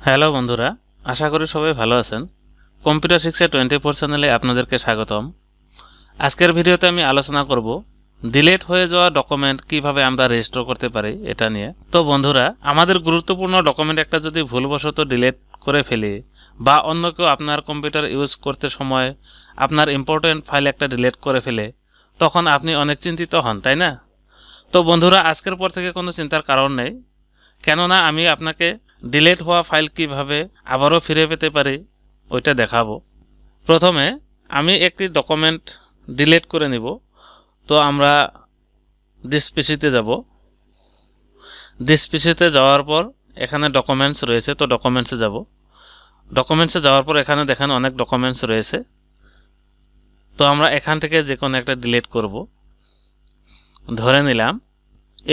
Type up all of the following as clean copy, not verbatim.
Hello বন্ধুরা, আশা করি সবাই ভালো আছেন। কম্পিউটার শিক্ষা 24 চ্যানেলে আপনাদেরকে স্বাগতম। আজকের ভিডিওতে আমি আলোচনা করব ডিলিট হয়ে যাওয়া ডকুমেন্ট কিভাবে আমরা রেজিস্টার করতে পারি এটা নিয়ে। তো বন্ধুরা, আমাদের গুরুত্বপূর্ণ ডকুমেন্ট একটা যদি ভুলবশত ডিলিট করে ফেলি বা অন্য কেউ আপনার কম্পিউটার ইউজ করতে সময় আপনার ইম্পর্টেন্ট ফাইল একটা ডিলিট করে ফেলে, তখন আপনি অনেক চিন্তিত হন, তাই না? তো বন্ধুরা, আজকের পর থেকে কোনো চিন্তার কারণ নেই, কেননা আমি আপনাকে ডিলিট হওয়া ফাইল কিভাবে আবারও ফিরে পেতে পারি ওইটা দেখাবো। প্রথমে আমি একটি ডকুমেন্ট ডিলিট করে নিব। তো আমরা দিস পিসিতে যাব। দিস পিসিতে যাওয়ার পর এখানে ডকুমেন্টস রয়েছে, তো ডকুমেন্টসে যাব। ডকুমেন্টসে যাওয়ার পর এখানে দেখেন অনেক ডকুমেন্টস রয়েছে। তো আমরা এখান থেকে যে কোনো একটা ডিলিট করব। ধরে নিলাম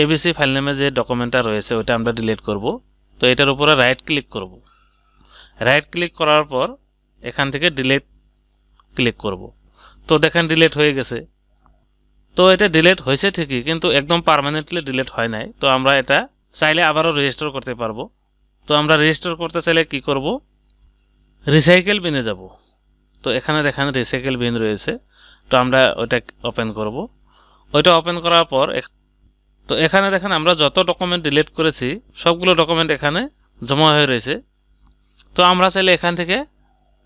এবিসি ফাইল নামে যে ডকুমেন্টটা রয়েছে ওইটা আমরা ডিলিট করব। তো এটার উপরে রাইট ক্লিক করব। রাইট ক্লিক করার পর এখান থেকে ডিলিট ক্লিক করব। তো দেখেন ডিলিট হয়ে গেছে। তো এটা ডিলিট হয়েছে ঠিকই, কিন্তু একদম পার্মানেন্টলি ডিলিট হয় নাই। তো আমরা এটা চাইলে আবারও রেজিস্টার করতে পারবো। তো আমরা রেজিস্টার করতে চাইলে কি করব, রিসাইকেল বিনে যাব। তো এখানে দেখেন রিসাইকেল বিন রয়েছে। তো আমরা ওইটা ওপেন করব। ওইটা ওপেন করার পর তো এখানে দেখেন আমরা যত ডকুমেন্ট ডিলিট করেছি সবগুলো ডকুমেন্ট এখানে জমা হয়ে রয়েছে। তো আমরা চাইলে এখান থেকে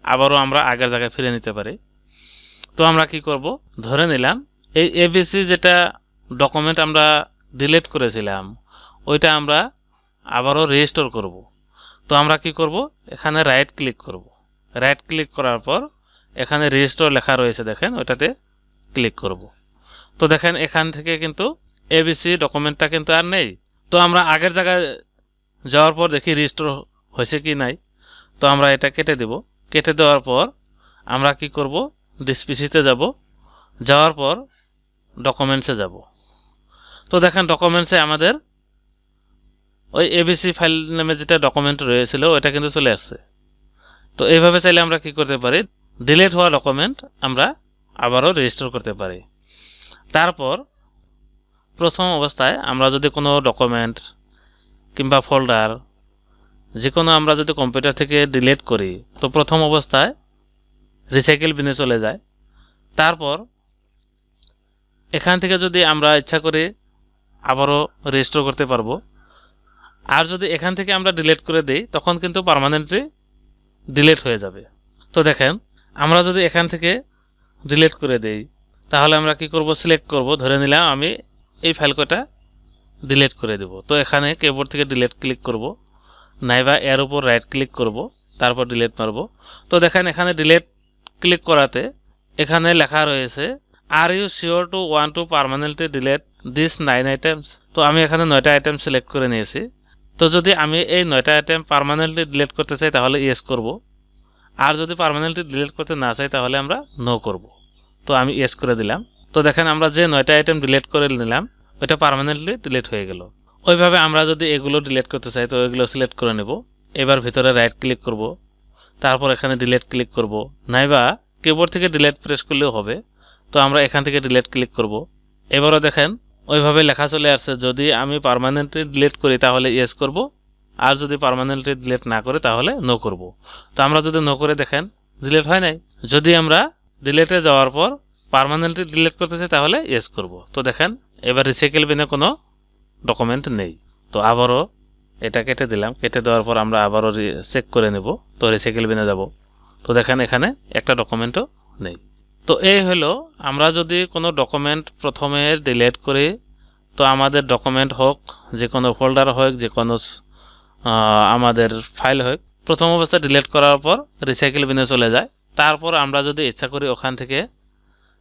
আবারও আমরা আগের জায়গায় ফিরে নিতে পারি। তো আমরা কি করব, ধরে নিলাম এই এবিসি যেটা ডকুমেন্ট আমরা ডিলিট করেছিলাম ওইটা আমরা আবারও রেজিস্টোর করব। তো আমরা কি করব, এখানে রাইট ক্লিক করব। রাইট ক্লিক করার পর এখানে রেজিস্টোর লেখা রয়েছে, দেখেন ওইটাতে ক্লিক করব। তো দেখেন এখান থেকে কিন্তু এবিসি ডকুমেন্টটা কিন্তু আর নেই। তো আমরা আগের জায়গায় যাওয়ার পর দেখি রেজিস্টোর হয়েছে কি নাই। তো আমরা এটা কেটে দেব। কেটে দেওয়ার পর আমরা কি করব, দিস পিসিতে যাব। যাওয়ার পর ডকুমেন্টসে যাব। তো দেখেন ডকুমেন্টসে আমাদের ওই এবিসি ফাইল নামে যেটা ডকুমেন্ট রয়েছিল ওটা কিন্তু চলে আসছে। তো এইভাবে চাইলে আমরা কি করতে পারি, ডিলিট হওয়া ডকুমেন্ট আমরা আবারও রেজিস্টার করতে পারি। তারপর প্রথম অবস্থায় আমরা যদি কোনো ডকুমেন্ট কিংবা ফোল্ডার যে কোনো আমরা যদি কম্পিউটার থেকে ডিলিট করি, তো প্রথম অবস্থায় রিসাইকেল বিনে চলে যায়। তারপর এখান থেকে যদি আমরা ইচ্ছা করি আবারও রেজিস্টোর করতে পারবো। আর যদি এখান থেকে আমরা ডিলিট করে দেই তখন কিন্তু পার্মানেন্টলি ডিলিট হয়ে যাবে। তো দেখেন আমরা যদি এখান থেকে ডিলিট করে দেই তাহলে আমরা কি করব, সিলেক্ট করব। ধরে নিলাম আমি এই ফাইল কটা ডিলিট করে দেব। তো এখানে কিবোর্ড থেকে ডিলিট ক্লিক করব, নাইবা এর উপর রাইট ক্লিক করব, তারপর ডিলিট মারব। তো দেখেন এখানে ডিলিট ক্লিক করাতে এখানে লেখা রয়েছে are you sure to want to permanently delete this 9 items. তো আমি এখানে 9টা আইটেম সিলেক্ট করে নিয়েছি। তো যদি আমি এই 9টা আইটেম পার্মানেন্টলি ডিলিট করতে চাই তাহলে ইয়েস করব, আর যদি পার্মানেন্টলি ডিলিট করতে না চাই তাহলে আমরা নো করব। তো আমি ইয়েস করে দিলাম। তো দেখেন আমরা যে 9টা আইটেম ডিলিট করে নিলাম ওটা পার্মানেন্টলি ডিলিট হয়ে গেল। ওইভাবে আমরা যদি এগুলো ডিলিট করতে চাই তো এগুলো সিলেক্ট করে নেব। এবার ভিতরে রাইট ক্লিক করব, তারপর এখানে ডিলিট ক্লিক করব, নাইবা কিবোর্ড থেকে ডিলিট প্রেস করলেও হবে। তো আমরা এখান থেকে ডিলিট ক্লিক করব। এবারও দেখেন ওইভাবে লেখা চলে আসছে, যদি আমি পার্মানেন্টলি ডিলিট করি তাহলে ইয়েস করব, আর যদি পার্মানেন্টলি ডিলিট না করে তাহলে নো করব। তো আমরা যদি নো করে দেখেন ডিলিট হয় নাই। যদি আমরা ডিলিটে যাওয়ার পর পার্মানেন্টলি ডিলিট করতে চাই তাহলে ইয়েস করব। তো দেখেন এবার রিসাইকেল বিনে কোনো ডকুমেন্ট নেই। তো আবারও এটা কেটে দিলাম। কেটে দেওয়ার পর আমরা আবারও চেক করে নেব। তো রিসাইকেল বিনে যাব। তো দেখেন এখানে একটা ডকুমেন্টও নেই। তো এই হলো আমরা যদি কোনো ডকুমেন্ট প্রথমে ডিলিট করি, তো আমাদের ডকুমেন্ট হোক, যে কোনো ফোল্ডার হোক, যে কোনো আমাদের ফাইল হোক, প্রথম অবস্থায় ডিলিট করার পর রিসাইকেল বিনে চলে যায়। তারপর আমরা যদি ইচ্ছা করি ওখান থেকে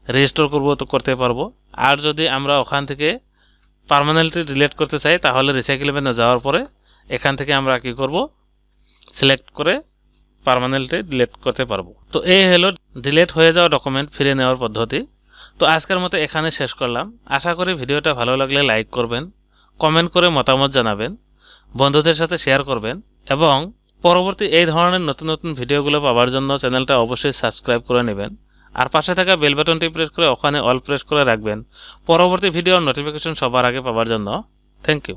রেজিস্টোর করব তো করতে পারবো। আর যদি আমরা ওখান থেকে পার্মানেন্টলি ডিলিট করতে চাই তাহলে রিসাইকেল বিনে যাওয়ার পরে এখান থেকে আমরা কি করব, সিলেক্ট করে পার্মানেন্টলি ডিলিট করতে পারবো। তো এই হলো ডিলিট হয়ে যাওয়া ডকুমেন্ট ফিরে নেওয়ার পদ্ধতি। তো আজকের মতো এখানে শেষ করলাম। আশা করি ভিডিওটা ভালো লাগলে লাইক করবেন, কমেন্ট করে মতামত জানাবেন, বন্ধুদের সাথে শেয়ার করবেন এবং পরবর্তী এই ধরনের নতুন নতুন ভিডিওগুলো পাওয়ার জন্য চ্যানেলটা অবশ্যই সাবস্ক্রাইব করে নেবেন। আর পাশে থাকা বেল বাটনটি প্রেস করে ওখানে অল প্রেস করে রাখবেন পরবর্তী ভিডিওর নোটিফিকেশন সবার আগে পাওয়ার জন্য। Thank you.